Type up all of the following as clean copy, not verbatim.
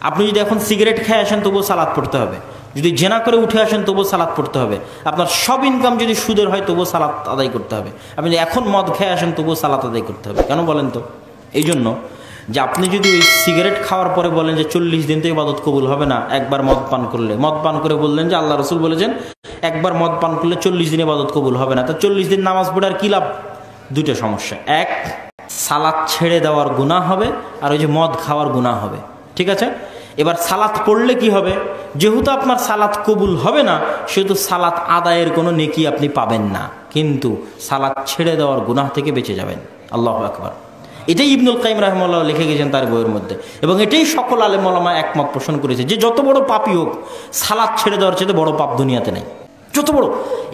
আপনি যদি এখন সিগারেট খেয়ে আসেন তবুও সালাত পড়তে হবে, যদি জেনা করে উঠে আসেন তবুও সালাত পড়তে হবে, আপনার সব ইনকাম যদি সুদের হয় তবুও সালাত আদায় করতে হবে, আপনি যদি এখন মদ খেয়ে আসেন তবুও সালাত আদায় করতে হবে। কেন বলেন তো? এই জন্য যে আপনি যদি ওই সিগারেট খাওয়ার পরে বলেন যে 40 দিন তো ইবাদত কবুল হবে না, একবার মদ পান করলে, মদ পান করে বললেন যে আল্লাহ রসুল বলেছেন একবার মদ পান করলে 40 দিন ইবাদত কবুল হবে না, তো 40 দিন নামাজ পড়ে আর কি লাভ? দুইটা সমস্যা, এক সালাত ছেড়ে দেওয়ার গুনাহ হবে, আর ওই যে মদ খাওয়ার গুনাহ হবে। ঠিক আছে, এবার সালাত পড়লে কি হবে? যেহেতু আপনার সালাত কবুল হবে না, সেহেতু সালাত আদায়ের কোনো নেকি আপনি পাবেন না, কিন্তু সালাত ছেড়ে দেওয়ার গুনাহ থেকে বেঁচে যাবেন। আল্লাহু আকবার। এটাই ইবনুল কাইয়িম রাহিমাহুল্লাহ লিখে গেছেন তার বইয়ের মধ্যে, এবং এটাই সকল আলেম ওলামা একমত পোষণ করেছে যে যত বড় পাপই হোক, সালাত ছেড়ে দেওয়ার চেয়ে বড় পাপ দুনিয়াতে নেই, যত বড়।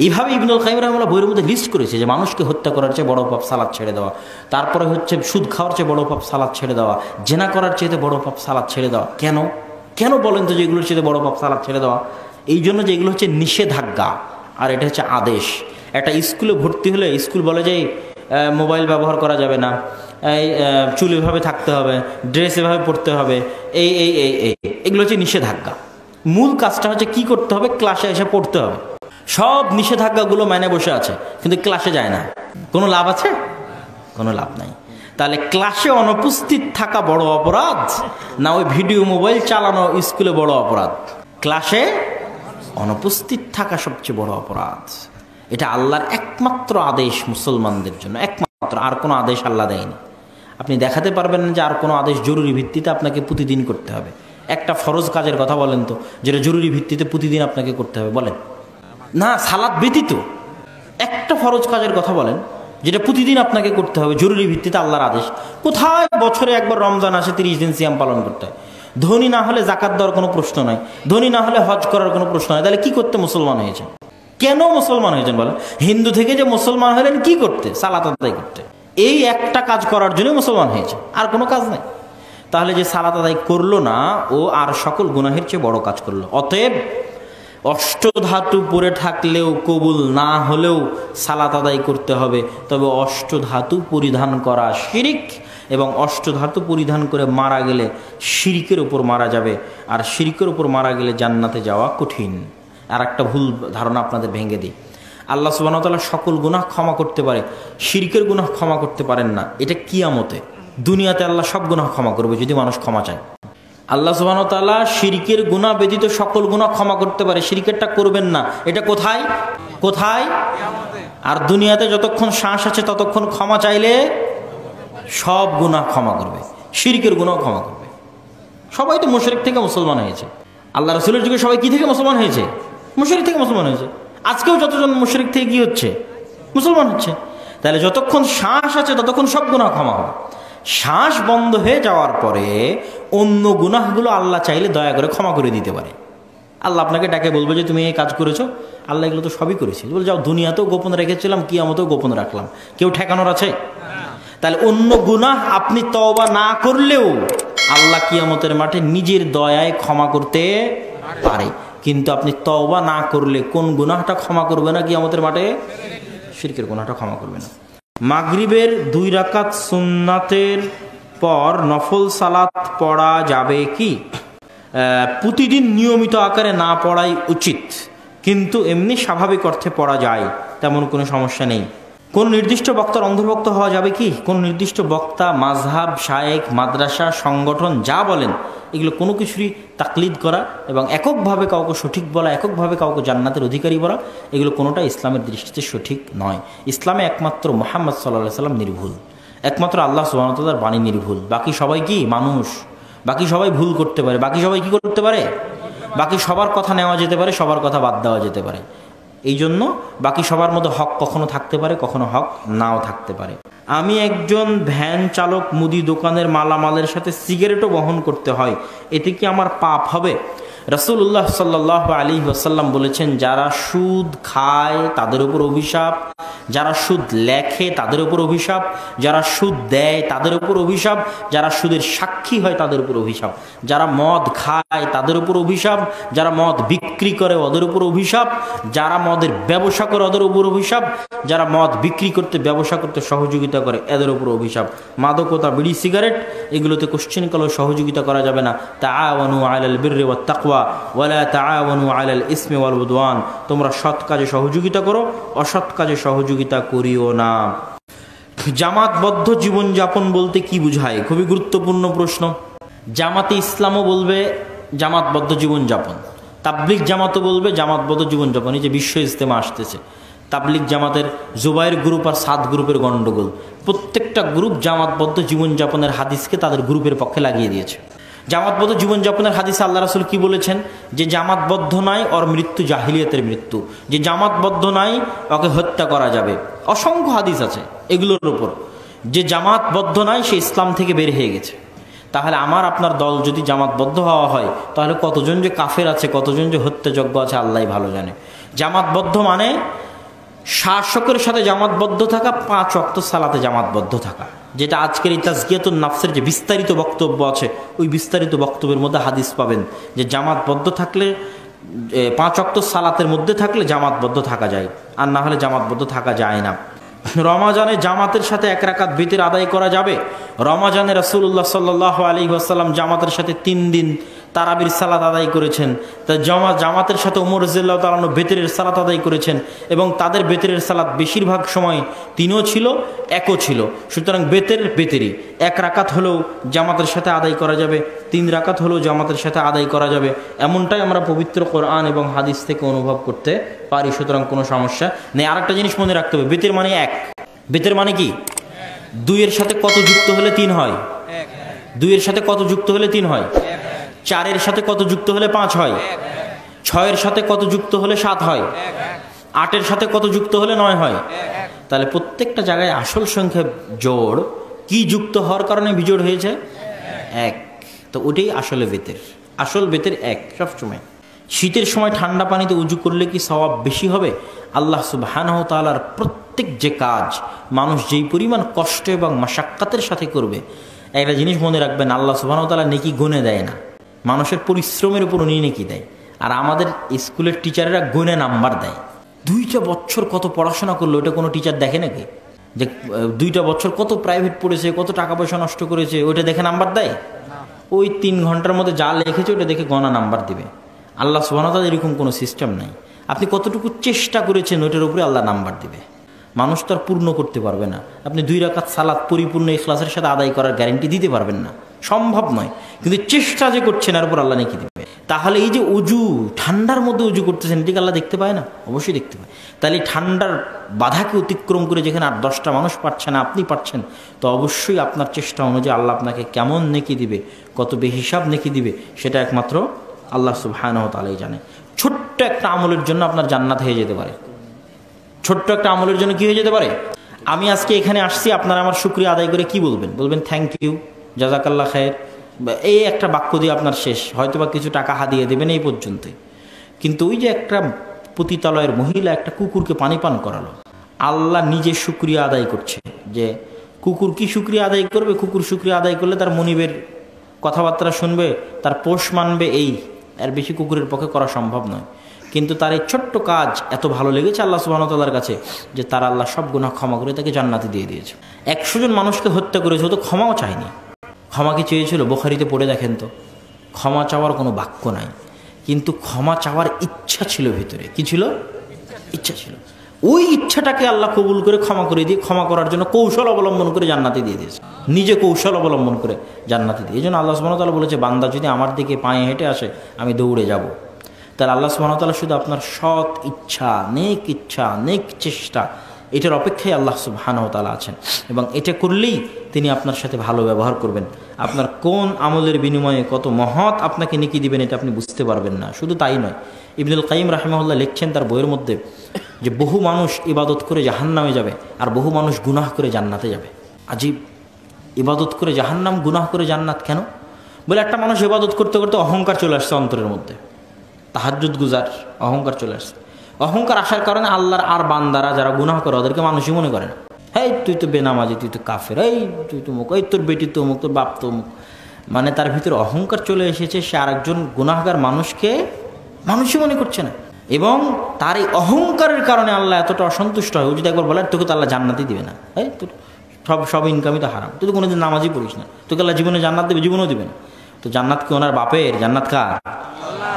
এইভাবে ইবনুল কাইয়িম রাহিমাহুল্লাহ বইয়ের মধ্যে লিস্ট করেছে যে মানুষকে হত্যা করার চেয়ে বড় পাপ সালাত ছেড়ে দেওয়া, তারপরে হচ্ছে সুদ খাওয়ার চেয়ে বড় পাপ সালাত ছেড়ে দেওয়া, জেনা করার চেয়ে বড় পাপ সালাত ছেড়ে দেওয়া। কেন কেন বলেন তো যে এগুলোর চেয়ে বড় পাপ সালাত ছেড়ে দেওয়া? এই জন্য যে এগুলো হচ্ছে নিষেধাজ্ঞা, আর এটা হচ্ছে আদেশ। একটা স্কুলে ভর্তি হলে স্কুল বলে যে মোবাইল ব্যবহার করা যাবে না, এই চুল এভাবে থাকতে হবে, ড্রেস এভাবে পরতে হবে, এই এই এই এই এগুলো হচ্ছে নিষেধাজ্ঞা। মূল কাজটা হচ্ছে কি করতে হবে? ক্লাসে এসে পড়তে হবে। সব নিষেধাজ্ঞাগুলো মেনে বসে আছে, কিন্তু ক্লাসে যায় না। কোনো লাভ আছে? কোনো লাভ নাই। তাহলে ক্লাসে অনুপস্থিত থাকা বড় অপরাধ, না ওই ভিডিও মোবাইল চালানো স্কুলে বড় অপরাধ? ক্লাসে অনুপস্থিত থাকা সবচেয়ে বড় অপরাধ। এটা আল্লাহর একমাত্র আদেশ মুসলমানদের জন্য, একমাত্র। আর কোনো আদেশ আল্লাহ দেয়নি। আপনি দেখাতে পারবেন না যে আর কোনো আদেশ জরুরি ভিত্তিতে আপনাকে প্রতিদিন করতে হবে। একটা ফরজ কাজের কথা বলেন তো, যেটা জরুরি ভিত্তিতে প্রতিদিন আপনাকে করতে হবে, বলেন না। সালাত ব্যতীত একটা ফরজ কাজের কথা বলেন যেটা প্রতিদিন আপনাকে করতে হবে, জরুরি ভিত্তিতে আল্লাহর আদেশ। কোথায় বছরে একবার রমজান আসে, 30 দিন সিয়াম পালন করতে হয়। ধনী না হলে জাকাত দেওয়ার কোনো প্রশ্ন নয়, ধনী না হলে হজ করার কোনো প্রশ্ন নয়। তাহলে কি করতে মুসলমান হয়েছে? কেন মুসলমান হয়েছেন বলেন? হিন্দু থেকে যে মুসলমান হলেন কি করতে? সালাত আদায় করতে। এই একটা কাজ করার জন্য মুসলমান হয়েছে, আর কোনো কাজ নাই। তাহলে যে সালাত আদায় করলো না, ও আর সকল গুনাহের চেয়ে বড় কাজ করলো। অতএব অষ্টধাতু পড়ে থাকলেও কবুল না হলেও সালাত আদায় করতে হবে, তবে অষ্টধাতু পরিধান করা শিরিক, এবং অষ্টধাতু পরিধান করে মারা গেলে শিরিকের উপর মারা যাবে, আর শিরিকের উপর মারা গেলে জান্নাতে যাওয়া কঠিন। আর একটা ভুল ধারণা আপনাদের ভেঙে দিই, আল্লাহ সুবহানাহু ওয়া তাআলা সকল গুনাহ ক্ষমা করতে পারে, শিরকের গুনাহ ক্ষমা করতে পারেন না। এটা কিয়ামতে। দুনিয়াতে আল্লাহ সব গুনাহ ক্ষমা করবে যদি মানুষ ক্ষমা চায়। আল্লাহ সুবহানাহু ওয়া তাআলা শিরকের গুনাহ ব্যতীত সকল গুনাহ ক্ষমা করতে পারে, শিরকেরটা করবেন না। এটা কোথায়? কোথায়? আর দুনিয়াতে যতক্ষণ শ্বাস আছে ততক্ষণ ক্ষমা চাইলে সব গুনাহ ক্ষমা করবে, শিরকের গুনাহ ক্ষমা করবে। সবাই তো মুশরিক থেকে মুসলমান হয়েছে। আল্লাহ রাসূলের যুগে সবাই কি থেকে মুসলমান হয়েছে? মুশরিক থেকে মুসলমান হয়েছে। আজকেও যতজন মুশরিক থেকে কি হচ্ছে? মুসলমান হচ্ছে। তাহলে যতক্ষণ শ্বাস আছে ততক্ষণ সব গুনাহ ক্ষমা হবে। শ্বাস বন্ধ হয়ে যাওয়ার পরে অন্য গুনাহগুলো আল্লাহ চাইলে দয়া করে ক্ষমা করে দিতে পারে। আল্লাহ আপনাকে ডাকে বলবে যে তুমি এই কাজ করেছো, আল্লাহ এগুলো তো সবই করেছি, বলে যাও দুনিয়াতেও গোপন রেখেছিলাম, কিয়ামতেও গোপন রাখলাম, কেউ ঠেকানোর আছে? তাহলে অন্য গুনাহ আপনি তওবা না করলেও আল্লাহ কিয়ামতের মাঠে নিজের দয়ায় ক্ষমা করতে পারে। কিন্তু আপনি তওবা না করলে কোন গুনাহটা ক্ষমা করবে না কিয়ামতের মাঠে? শিরকের গুনাহটা ক্ষমা করবে না। মাগরিবের 2 রাকাত সুন্নাতের পর নফল সালাত পড়া যাবে কি? প্রতিদিন নিয়মিত আকারে না পড়াই উচিত, কিন্তু এমনি স্বাভাবিক অর্থে পড়া যায়, তেমন কোনো সমস্যা নেই। কোন নির্দিষ্ট বক্তার অন্তর্ভুক্ত হওয়া যাবে কি? কোন নির্দিষ্ট বক্তা, মাযহাব, শায়েখ, মাদ্রাসা, সংগঠন যা বলেন এগুলো কোনো কিছুরই তাকলিদ করা এবং এককভাবে কাউকে সঠিক বলা, এককভাবে কাউকে জান্নাতের অধিকারী বলা, এগুলো কোনোটা ইসলামের দৃষ্টিতে সঠিক নয়। ইসলামে একমাত্র মুহাম্মদ সাল্লাল্লাহু আলাইহি সাল্লাম নির্ভুল, একমাত্র আল্লাহ সুবহানাহু ওয়া তাআলার বাণী নির্ভুল। বাকি সবাই কি? মানুষ। বাকি সবাই ভুল করতে পারে। বাকি সবাই কি করতে পারে? বাকি সবার কথা নেওয়া যেতে পারে, সবার কথা বাদ দেওয়া যেতে পারে। এই জন্য বাকি সবার মধ্যে হক কখনো থাকতে পারে, কখনো হক নাও থাকতে পারে। আমি একজন ভ্যান চালক, মুদি দোকানের মালামালের সাথে সিগারেটও বহন করতে হয়, এতে কি আমার পাপ হবে? রাসূলুল্লাহ সাল্লাল্লাহু আলাইহি ওয়াসাল্লাম বলেছেন, যারা সুদ খায় তাদের উপর অভিশাপ, যারা সুদ লেখে তাদের উপর অভিশাপ, যারা সুদ দেয় তাদের উপর অভিশাপ, যারা সুদের সাক্ষী হয় তাদের উপর অভিশাপ, যারা মদ খায় তাদের উপর অভিশাপ, যারা মদ বিক্রি করে ওদের উপর অভিশাপ, যারা মদের ব্যবসা করে ওদের উপর অভিশাপ, যারা মদ বিক্রি করতে ব্যবসা করতে সহযোগিতা করে এদের উপর অভিশাপ। মাদকতা, বিড়ি, সিগারেট এগুলোতে কোশ্চেন কালেও সহযোগিতা করা যাবে না। তাআওয়ানু আলাল বিররি ওয়াত তাকওয়া ওয়ালা তাআওয়ানু আলাল ইসমি ওয়াল উদওয়ান, তোমরা সৎ কাজে সহযোগিতা করো, অসৎ কাজে সহযোগিতা করিও না। জামাতবদ্ধ জীবনযাপন বলতে কি বোঝায়? খুবই গুরুত্বপূর্ণ প্রশ্ন। জামাতে ইসলামও বলবে জামাতবদ্ধ জীবনযাপন, তাবলিগ জামাতও বলবে জামাতবদ্ধ জীবনযাপন। এই যে বিশ্ব ইজতেমা আসতেছে, তাবলিগ জামাতের জুবাইর গ্রুপ আর সাদ গ্রুপের গণ্ডগোল, প্রত্যেকটা গ্রুপ জামাতবদ্ধ জীবনযাপনের হাদিসকে তাদের গ্রুপের পক্ষে লাগিয়ে দিয়েছে। জামাতবদ্ধ জীবনযাপনের হাদিসে আল্লাহ রাসূল কি বলেছেন? যে জামাতবদ্ধ নাই ওর মৃত্যু জাহিলিয়াতের মৃত্যু, যে জামাতবদ্ধ নাই ওকে হত্যা করা যাবে। অসংখ্য হাদিস আছে এগুলোর উপর। যে জামাতবদ্ধ নাই সে ইসলাম থেকে বের হয়ে গেছে। তাহলে আমার আপনার দল যদি জামাতবদ্ধ হওয়া হয়, তাহলে কতজন যে কাফের আছে, কতজন যে হত্যাযোগ্য আছে আল্লাহ ভালো জানে। জামাতবদ্ধ মানে শাসকের সাথে জামাতবদ্ধ থাকা, 5 ওয়াক্ত সালাতে জামাতবদ্ধ থাকা, যেটা আজকের এই তাজকিয়াতুন নাফসের যে বিস্তারিত বক্তব্য আছে, ওই বিস্তারিত বক্তব্যের মধ্যে হাদিস পাবেন যে জামাতবদ্ধ থাকলে, 5 ওয়াক্ত সালাতের মধ্যে থাকলে জামাতবদ্ধ থাকা যায়, আর না হলে জামাতবদ্ধ থাকা যায় না। রমাজানে জামাতের সাথে 1 রাকাত বিতর আদায় করা যাবে। রমাজানে রাসূলুল্লাহ সাল্লাল্লাহু আলাইহি ওয়াসাল্লাম জামাতের সাথে 3 দিন তারাবির সালাত আদায় করেছেন। তা জামাতের সাথে ওমর রাদিয়াল্লাহু তাআলা আনহু বেতরের সালাত আদায় করেছেন, এবং তাদের বেতরের সালাত বেশিরভাগ সময় 3ও ছিল, 1ও ছিল। সুতরাং বেতেরই 1 রাকাত হলেও জামাতের সাথে আদায় করা যাবে, 3 রাকাত হলেও জামাতের সাথে আদায় করা যাবে। এমনটাই আমরা পবিত্র কোরআন এবং হাদিস থেকে অনুভব করতে পারি। সুতরাং কোনো সমস্যা নেই। আরেকটা জিনিস মনে রাখতে হবে, বেতের মানে 1। বেতের মানে কি? 2 এর সাথে কত যুক্ত হলে 3 হয়? 2 এর সাথে কত যুক্ত হলে 3 হয়? 4 এর সাথে কত যুক্ত হলে 5 হয়? 6 এর সাথে কত যুক্ত হলে 7 হয়? 8 এর সাথে কত যুক্ত হলে 9 হয়? তাহলে প্রত্যেকটা জায়গায় আসল সংখ্যা জোড় কি যুক্ত হওয়ার কারণে বিজোড় হয়েছে? 1। তো ওটাই আসলে বেতের, আসল বেতের 1 সবসময়। শীতের সময় ঠান্ডা পানিতে উজু করলে কি সওয়াব বেশি হবে? আল্লাহ সুবহানাহু ওয়া তাআলার প্রত্যেক যে কাজ মানুষ যেই পরিমাণ কষ্ট এবং মাশাক্কাতের সাথে করবে, একটা জিনিস মনে রাখবেন, আল্লাহ সুবহানাহু ওয়া তাআলা নেকি গুনে দেয় না, মানুষের পরিশ্রমের উপর উনি নেকি দেয়। আর আমাদের স্কুলের টিচারেরা গুনে নাম্বার দেয়। 2টা বছর কত পড়াশোনা করলো, ওটা কোনো টিচার দেখে নাকি? যে 2টা বছর কত প্রাইভেট পড়েছে, কত টাকা পয়সা নষ্ট করেছে, ওইটা দেখে নাম্বার দেয়? ওই 3 ঘন্টার মধ্যে যা লিখেছে ওটা দেখে গণা নাম্বার দিবে। আল্লাহ সুবহানাহু ওয়া তাআলা এরকম কোনো সিস্টেম নাই। আপনি কতটুকু চেষ্টা করেছেন ওইটার উপরে আল্লাহ নাম্বার দিবে। মানুষ তো আর পূর্ণ করতে পারবে না। আপনি 2 রাকাত সালাত পরিপূর্ণ ইখলাসের সাথে আদায় করার গ্যারান্টি দিতে পারবেন না, সম্ভব নয়। কিন্তু চেষ্টা যে করছেন এর উপর আল্লাহ নেকি দিবে। তাহলে এই যে উজু, ঠান্ডার মধ্যে উজু করতেছেন, এটিকে আল্লাহ দেখতে পায় না? অবশ্যই দেখতে পায়। তাহলে এই ঠান্ডার বাধাকে অতিক্রম করে যেখানে 8-10টা মানুষ পারছে না, আপনি পারছেন, তো অবশ্যই আপনার চেষ্টা অনুযায়ী আল্লাহ আপনাকে কেমন নেকি দিবে, কত বেহিসাব নেকি দিবে, সেটা একমাত্র আল্লাহ সুবহানাহু ওয়া তাআলাই জানে। ছোট্ট একটা আমলের জন্য আপনার জান্নাত হয়ে যেতে পারে। ছোট্ট একটা আমলের জন্য কি হয়ে যেতে পারে? আমি আজকে এখানে আসছি, আপনারা আমার শুকরিয়া আদায় করে কি বলবেন? বলবেন থ্যাংক ইউ, জাযাকাল্লাহ খায়ের, এই একটা বাক্য দিয়ে আপনার শেষ। হয়তোবা কিছু টাকা হাদিয়ে দেবেন, এই পর্যন্তই। কিন্তু ওই যে একটা পতিতালয়ের মহিলা একটা কুকুরকে পানি পান করালো, আল্লাহ নিজে শুকরিয়া আদায় করছে। যে কুকুর কি শুকরিয়া আদায় করবে? কুকুর শুকরিয়া আদায় করলে তার মনিবের কথাবার্তা শুনবে, তার পোষ মানবে, এই এর বেশি কুকুরের পক্ষে করা সম্ভব নয়। কিন্তু তার এই ছোট্ট কাজ এত ভালো লেগেছে আল্লাহ সুবহানাহু ওয়া তাআলার কাছে যে তার আল্লাহ সব গুনাহ ক্ষমা করে তাকে জান্নাতে দিয়ে দিয়েছে। 100 জন মানুষকে হত্যা করেছে, ও তো ক্ষমাও চায়নি। ক্ষমা কি চেয়েছিল? বুখারীতে পড়ে দেখেন তো, ক্ষমা চাওয়ার কোনো বাক্য নাই, কিন্তু ক্ষমা চাওয়ার ইচ্ছা ছিল ভিতরে। কি ছিল? ইচ্ছা ছিল। ওই ইচ্ছাটাকে আল্লাহ কবুল করে ক্ষমা করে দিয়ে, ক্ষমা করার জন্য কৌশল অবলম্বন করে জান্নাতে দিয়ে দিয়েছে, নিজে কৌশল অবলম্বন করে জান্নাতে দিয়ে। এই জন্য আল্লাহ সুবহানাহু ওয়া তাআলা বলেছে, বান্দা যদি আমার দিকে পায়ে হেঁটে আসে আমি দৌড়ে যাব। তাহলে আল্লাহ সুবহানাহু ওয়া তাআলা শুধু আপনার সৎ ইচ্ছা, নেক চেষ্টা, এটার অপেক্ষায় আল্লাহ সুবহানাহু ওয়া তাআলা আছেন, এবং এটা করলেই তিনি আপনার সাথে ভালো ব্যবহার করবেন। আপনার কোন আমলের বিনিময়ে কত মহৎ আপনাকে নেকি দিবেন এটা আপনি বুঝতে পারবেন না। শুধু তাই নয়, ইবনুল কাইয়িম রাহিমাহুল্লাহ লিখছেন তার বইয়ের মধ্যে যে বহু মানুষ ইবাদত করে জাহান্নামে যাবে, আর বহু মানুষ গুনাহ করে জান্নাতে যাবে। আজীব, ইবাদত করে জাহান্নাম, গুনাহ করে জান্নাত কেন? বলে একটা মানুষ ইবাদত করতে করতে অহংকার চলে আসছে অন্তরের মধ্যে, তাহাজ্জুদ গুজার, অহংকার চলে আসছে। অহংকার আসার কারণে আল্লাহর আর বান্দারা যারা গুনাহ করে ওদেরকে মানুষই মনে করে না। এই তুই তো বেনামাজি, তুই তো কাফের, এই তুই তো মুখ, এই তোর বেটি তো মুখ, তোর বাপ তো মুখ। মানে তার ভিতরে অহংকার চলে এসেছে, সে আরেকজন গুনাহগার মানুষকে মানুষই মনে করছে না। এবং তার এই অহংকারের কারণে আল্লাহ এতটা অসন্তুষ্ট হয়। ও যদি একবার বলে তোকে তো আল্লাহ জান্নাতই দিবে না, এই তোর সব ইনকামই তো হারাম, তুই তো কোনোদিন নামাজই পড়িস না, তোকে আল্লাহ জীবনে জান্নাত দেবে? জীবনেও দিবে না। তো জান্নাত কি ওনার বাপের? জান্নাত কার?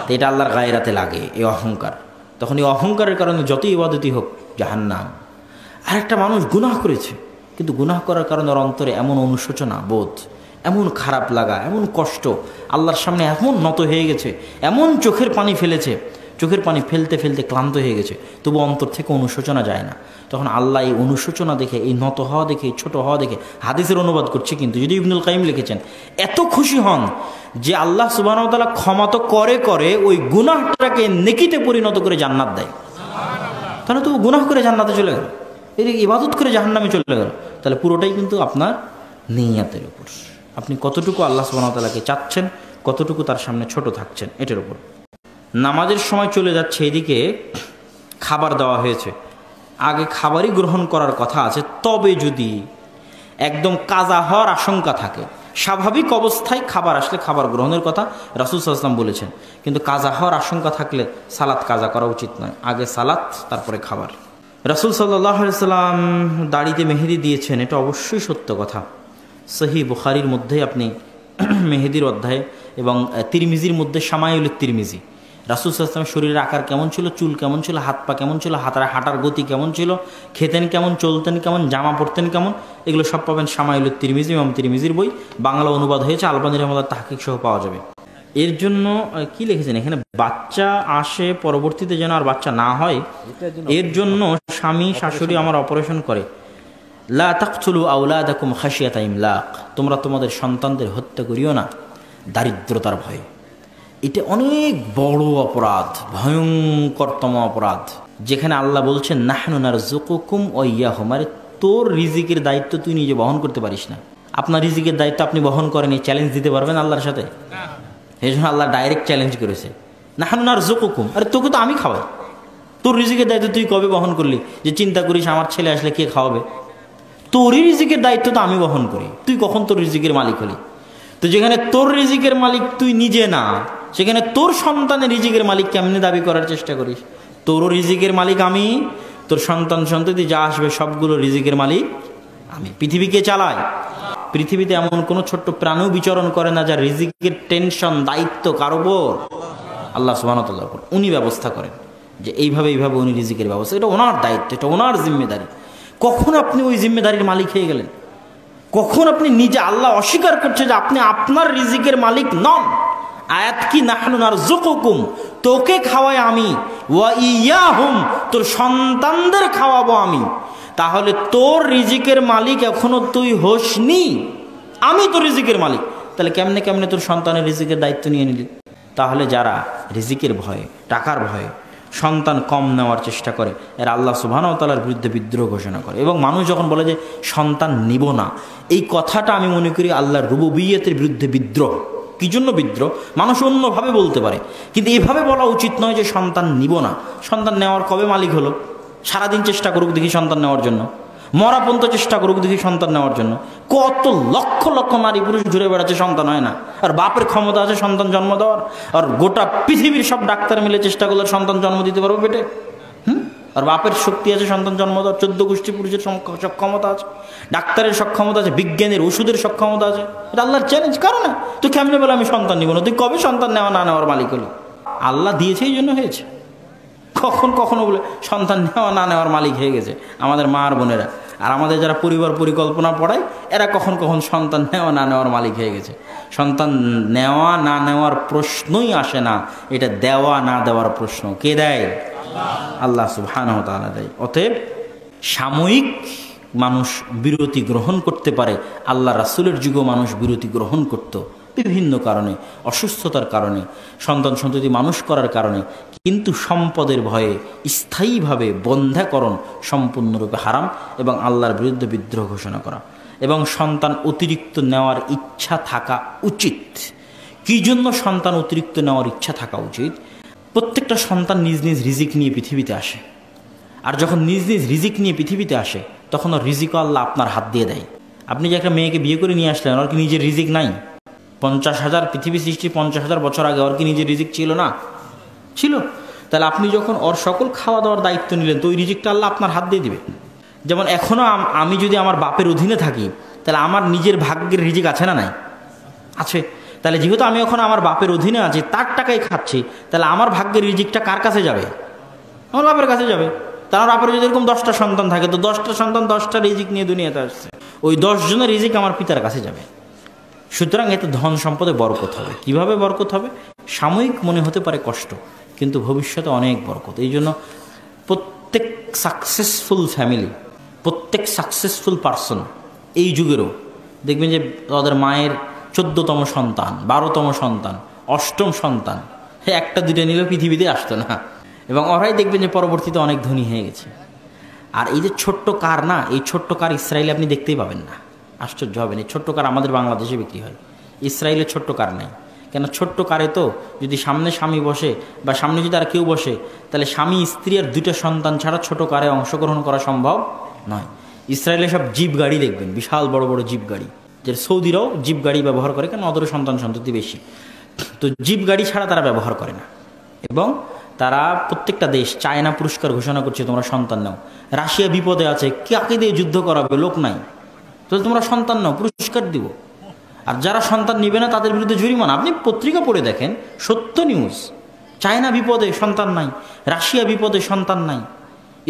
তো এটা আল্লাহর গায়রাতে লাগে এই অহংকার। তখন এই অহংকারের কারণে যতই ইবাদতই হোক জাহান্নাম। আর একটা মানুষ গুনাহ করেছে, কিন্তু গুনাহ করার কারণে ওর অন্তরে এমন অনুশোচনা বোধ, এমন খারাপ লাগা, এমন কষ্ট, আল্লাহর সামনে এমন নত হয়ে গেছে, এমন চোখের পানি ফেলেছে, চোখের পানি ফেলতে ফেলতে ক্লান্ত হয়ে গেছে, তবু অন্তর থেকে অনুশোচনা যায় না। তখন আল্লাহ এই অনুশোচনা দেখে, এই নত হওয়া দেখে, এই ছোট হওয়া দেখে, হাদিসের অনুবাদ করছে কিন্তু, যদি ইবনুল কাইম লিখেছেন, এত খুশি হন যে আল্লাহ সুবহানাহু ওয়া তাআলা ক্ষমা তো করে করে ওই গুনাহটাকে নেকিতে পরিণত করে জান্নাত দেয়। তাহলে তো গুনাহ করে জান্নাতে চলে গেল, এদিকে ইবাদত করে জাহান্নামে চলে গেল। তাহলে পুরোটাই কিন্তু আপনার নিয়তের উপর, আপনি কতটুকু আল্লাহ সুবহানাহু ওয়া তাআলাকে চাচ্ছেন, কতটুকু তার সামনে ছোট থাকছেন, এটার উপর। নামাজের সময় চলে যাচ্ছে, এদিকে খাবার দেওয়া হয়েছে, আগে খাবারই গ্রহণ করার কথা আছে। তবে যদি একদম কাজা হওয়ার আশঙ্কা থাকে, স্বাভাবিক অবস্থায় খাবার আসলে খাবার গ্রহণের কথা রাসূল সাল্লাল্লাহু আলাইহি ওয়াসাল্লাম বলেছেন, কিন্তু কাজা হওয়ার আশঙ্কা থাকলে সালাত কাজা করা উচিত নয়, আগে সালাত তারপরে খাবার। রাসূল সাল্লাল্লাহু আলাইহি ওয়াসাল্লাম দাড়িতে মেহেদি দিয়েছেন, এটা অবশ্যই সত্য কথা। সহিহ বুখারীর মধ্যে আপনি মেহেদির অধ্যায়ে এবং তিরমিজির মধ্যে শামাইলুত তিরমিজি, রাসূল সাল্লাল্লাহু আলাইহি ওয়াসাল্লামের শরীরের আকার কেমন ছিল, চুল কেমন ছিল, হাত পা কেমন ছিল, হাঁটার গতি কেমন ছিল, খেতেন কেমন, চলতেন কেমন, জামা পরতেন কেমন, এগুলো সব পাবেন শামাইলুত তিরমিজি, ইমাম তিরমিজির বই, বাংলা অনুবাদ হয়েছে, আলবানী রাহমাতুল্লাহ তাহকিক সহ পাওয়া যাবে। এর জন্য কি লিখেছেন এখানে, বাচ্চা আসে পরবর্তীতে যেন আর বাচ্চা না হয়, এর জন্য স্বামী শাশুড়ি আমার অপারেশন করে। লা তাকতুলু আওলাদাকুম খাশিয়াতা ইমলাক, তোমরা তোমাদের সন্তানদের হত্যা করিও না দারিদ্রতার ভয়ে। এটা অনেক বড় অপরাধ, ভয়ঙ্করতম অপরাধ, যেখানে আল্লাহ বলছেন নাহনু নারযুকুকুম ওয়া ইয়াহুম, মানে তোর রিজিকের দায়িত্ব তুই নিজে বহন করতে পারিস না, আপনার রিজিকের দায়িত্ব আপনি বহন করেন, এই চ্যালেঞ্জ দিতে পারবেন আল্লাহর সাথে? এই জন্য আল্লাহ ডাইরেক্ট চ্যালেঞ্জ করেছে, নাহনু নারযুকুকুম, আরে তোকে তো আমি খাওয়াই, তোর রিজিকের দায়িত্ব তুই কবে বহন করলি যে চিন্তা করিস আমার ছেলে আসলে কে খাওয়াবে? তোরই রিজিকের দায়িত্ব তো আমি বহন করি, তুই কখন তোর রিজিকের মালিক হলি? তো যেখানে তোর রিজিকের মালিক তুই নিজে না, সেখানে তোর সন্তানের রিজিকের মালিক কেমনে দাবি করার চেষ্টা করিস? তোরও রিজিকের মালিক আমি, তোর সন্তান সন্ততি যা আসবে সবগুলো রিজিকের মালিক আমি। পৃথিবীকে চালাই, পৃথিবীতে এমন কোনো ছোট্ট প্রাণও বিচরণ করে না যার রিজিকের টেনশন দায়িত্ব কার উপর? আল্লাহ সুবহানাহু ওয়া তাআলার উপর। উনি ব্যবস্থা করেন যে এইভাবে উনি রিজিকের ব্যবস্থা, এটা ওনার দায়িত্ব, এটা ওনার জিম্মেদারি। কখন আপনি ওই জিম্মেদারির মালিক হয়ে গেলেন? কখন আপনি নিজে, আল্লাহ অস্বীকার করছে যে আপনি আপনার রিজিকের মালিক নন। আয়াত কি, নাহনু নারযুকুকুম, তোকে খাওয়াই আমি, ওয়া ইয়াহুম, তোর সন্তানদের খাওয়াবো আমি। তাহলে তোর রিজিকের মালিক এখনো তুই হোসনি, আমি তোর রিজিকের মালিক। তাহলে কেমনে তোর সন্তানের রিজিকের দায়িত্ব নিয়ে নিলি? তাহলে যারা রিজিকের ভয়ে, টাকার ভয়ে সন্তান কম নেওয়ার চেষ্টা করে, এর আল্লাহ সুবহানাহু ওয়া তাআলার বিরুদ্ধে বিদ্রোহ ঘোষণা করে। এবং মানুষ যখন বলে যে সন্তান নিব না, এই কথাটা আমি মনে করি আল্লাহর রুবুবিয়্যতের বিরুদ্ধে বিদ্রোহ। কি জন্য বিদ্রোহ? মানুষ অন্যভাবে বলতে পারে, কিন্তু এভাবে বলা উচিত নয় যে সন্তান নিব না। সন্তান নেওয়ার কবে মালিক হলো? সারাদিন চেষ্টা করুক দেখি সন্তান নেওয়ার জন্য, মরা পর্যন্ত চেষ্টা করুক দেখি সন্তান নেওয়ার জন্য। কত লক্ষ লক্ষ নারী পুরুষ ঘুরে বেড়াচ্ছে, সন্তান হয় না। আর বাপের ক্ষমতা আছে সন্তান জন্ম দেওয়ার, আর গোটা পৃথিবীর সব ডাক্তার মিলে চেষ্টা করলে সন্তান জন্ম দিতে পারবে পেটে। আর বাপের শক্তি আছে সন্তান জন্ম দেওয়ার, 14 গোষ্ঠী পুরুষের সক্ষমতা আছে, ডাক্তারের সক্ষমতা আছে, বিজ্ঞানের ওষুধের সক্ষমতা আছে। এটা আল্লাহর চ্যালেঞ্জ। কারণ তুই কেমনে বলে আমি সন্তান নিব না? তুই কবে সন্তান নেওয়া না নেওয়ার মালিক হলি? আল্লাহ দিয়েছে এই জন্য হয়েছে। কখনো বলে সন্তান নেওয়া না নেওয়ার মালিক হয়ে গেছে আমাদের মা আর বোনেরা। আর আমাদের যারা পরিবার পরিকল্পনা পড়ায়, এরা কখন সন্তান নেওয়া না নেওয়ার মালিক হয়ে গেছে। সন্তান নেওয়া না নেওয়ার প্রশ্নই আসে না, এটা দেওয়া না দেওয়ার প্রশ্ন। কে দেয়? আল্লাহ সুবহানাহু ওয়া তাআলা দেয়। অতএব সাময়িক মানুষ বিরতি গ্রহণ করতে পারে, আল্লাহ রাসূলের যুগেও মানুষ বিরতি গ্রহণ করত বিভিন্ন কারণে, অসুস্থতার কারণে, সন্তান সন্ততি মানুষ করার কারণে। কিন্তু সম্পদের ভয়ে স্থায়ীভাবে বন্ধ্যাকরণ সম্পূর্ণরূপে হারাম এবং আল্লাহর বিরুদ্ধে বিদ্রোহ ঘোষণা করা। এবং সন্তান অতিরিক্ত নেওয়ার ইচ্ছা থাকা উচিত। কি জন্য সন্তান অতিরিক্ত নেওয়ার ইচ্ছা থাকা উচিত? প্রত্যেকটা সন্তান নিজ নিজ রিজিক নিয়ে পৃথিবীতে আসে। আর যখন নিজ নিজ রিজিক নিয়ে পৃথিবীতে আসে তখন ওর রিজিকও আল্লাহ আপনার হাত দিয়ে দেয়। আপনি যে একটা মেয়েকে বিয়ে করে নিয়ে আসলেন, ওর কি নিজের রিজিক নাই? 50,000 পৃথিবী সৃষ্টি 50,000 বছর আগে ওর কি নিজের রিজিক ছিল না? ছিল। তাহলে আপনি যখন ওর সকল খাওয়া দাওয়ার দায়িত্ব নিলেন তো ওই রিজিকটা আল্লাহ আপনার হাত দিয়ে দিবে। যেমন এখনও আমি যদি আমার বাপের অধীনে থাকি তাহলে আমার নিজের ভাগ্যের রিজিক আছে না নাই? আছে। তাহলে যেহেতু আমি এখন আমার বাপের অধীনে আছি, তার টাকাই খাচ্ছি, তাহলে আমার ভাগ্যের রিজিকটা কার কাছে যাবে? আমার বাপের কাছে যাবে। তার বাপের যদি এরকম 10টা সন্তান থাকে তো 10টা সন্তান 10টা রিজিক নিয়ে দুনিয়াতে আসছে, ওই 10 জনের রিজিক আমার পিতার কাছে যাবে। সুতরাং এতে ধন সম্পদে বরকত হবে। কিভাবে বরকত হবে? সাময়িক মনে হতে পারে কষ্ট, কিন্তু ভবিষ্যতে অনেক বরকত। এই জন্য প্রত্যেক সাকসেসফুল ফ্যামিলি, প্রত্যেক সাকসেসফুল পার্সন এই যুগেরও দেখবেন যে তাদের মায়ের 14তম সন্তান, 12তম সন্তান, 8ম সন্তান, একটা দুটো নিলে পৃথিবীতে আসতো না। এবং ওরাই দেখবেন যে পরবর্তীতে অনেক ধনী হয়ে গেছে। আর এই যে ছোট্ট কার না, এই ছোট্ট কার ইসরায়েলে আপনি দেখতেই পাবেন না। আশ্চর্য হবেন, এই ছোট্ট কার আমাদের বাংলাদেশে বিক্রি হয়, ইসরায়েলে ছোট্ট কার নেই। কেন? ছোট্ট কারে তো যদি সামনে স্বামী বসে বা সামনে যদি আর কেউ বসে, তাহলে স্বামী স্ত্রী আর 2টা সন্তান ছাড়া ছোট কারে অংশগ্রহণ করা সম্ভব নয়। ইসরায়েলে সব জিপ গাড়ি দেখবেন, বিশাল বড় বড় জিপ গাড়ি, যে সৌদিরাও জিপ গাড়ি ব্যবহার করে, কেন? ওদের সন্তান সন্ততি বেশি, তো জিপ গাড়ি ছাড়া তারা ব্যবহার করে না। এবং তারা প্রত্যেকটা দেশ, চায়না পুরস্কার ঘোষণা করছে তোমরা সন্তান নাও। রাশিয়া বিপদে আছে, কাকে দিয়ে যুদ্ধ করাবে? লোক নাই, তাহলে তোমরা সন্তান নাও, পুরস্কার দিব। আর যারা সন্তান নিবে না তাদের বিরুদ্ধে জরিমানা। আপনি পত্রিকা পড়ে দেখেন, সত্য নিউজ। চায়না বিপদে, সন্তান নাই। রাশিয়া বিপদে, সন্তান নাই।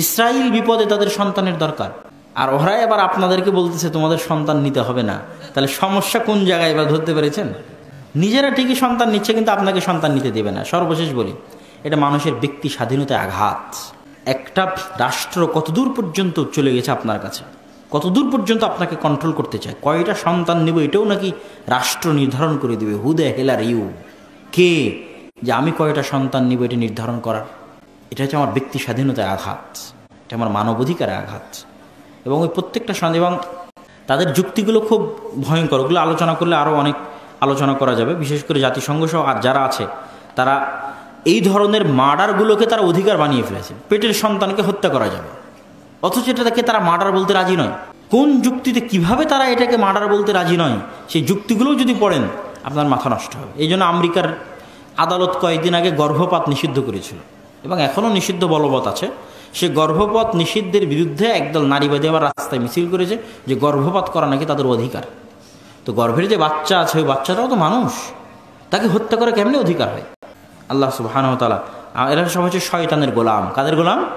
ইসরায়েল বিপদে, তাদের সন্তানের দরকার। আর ওরাই আবার আপনাদেরকে বলতেছে তোমাদের সন্তান নিতে হবে না। তাহলে সমস্যা কোন জায়গায় এবার ধরতে পেরেছেন? নিজেরা ঠিকই সন্তান নিচ্ছে, কিন্তু আপনাকে সন্তান নিতে দেবে না। সর্বশেষ বলি, এটা মানুষের ব্যক্তি স্বাধীনতায় আঘাত। একটা রাষ্ট্র কতদূর পর্যন্ত চলে গেছে আপনার কাছে, কতদূর পর্যন্ত আপনাকে কন্ট্রোল করতে চায়। কয়টা সন্তান নেব এটাও নাকি রাষ্ট্র নির্ধারণ করে দিবে। Who the hell are you? কে যে আমি কয়টা সন্তান নিব এটা নির্ধারণ করার? এটা হচ্ছে আমার ব্যক্তি স্বাধীনতায় আঘাত, এটা আমার মানবাধিকারে আঘাত। এবং ওই প্রত্যেকটা এবং তাদের যুক্তিগুলো খুব ভয়ঙ্কর। ওগুলো আলোচনা করলে আরও অনেক আলোচনা করা যাবে। বিশেষ করে জাতিসংঘ সহ আর যারা আছে তারা এই ধরনের মার্ডারগুলোকে তারা অধিকার বানিয়ে ফেলেছে। পেটের সন্তানকে হত্যা করা যাবে, অথচ এটাকে তারা মার্ডার বলতে রাজি নয়। কোন যুক্তিতে, কিভাবে তারা এটাকে মার্ডার বলতে রাজি নয়, সেই যুক্তিগুলোও যদি পড়েন আপনার মাথা নষ্ট হবে। এই জন্য আমেরিকার আদালত কয়েকদিন আগে গর্ভপাত নিষিদ্ধ করেছিল, এবং এখনও নিষিদ্ধ বলবৎ আছে। সে গর্ভপাত নিষিদ্ধের বিরুদ্ধে একদল নারীবাদী আবার রাস্তায় মিছিল করেছে যে গর্ভপাত করা নাকি তাদের অধিকার। তো গর্ভের যে বাচ্চা আছে, ওই বাচ্চাটাও তো মানুষ, তাকে হত্যা করা কেমনি অধিকার হয়? আল্লাহ সুবহানাহু ওয়া তাআলা, এরা সব হচ্ছে শয়তানের গোলাম। কাদের গোলাম?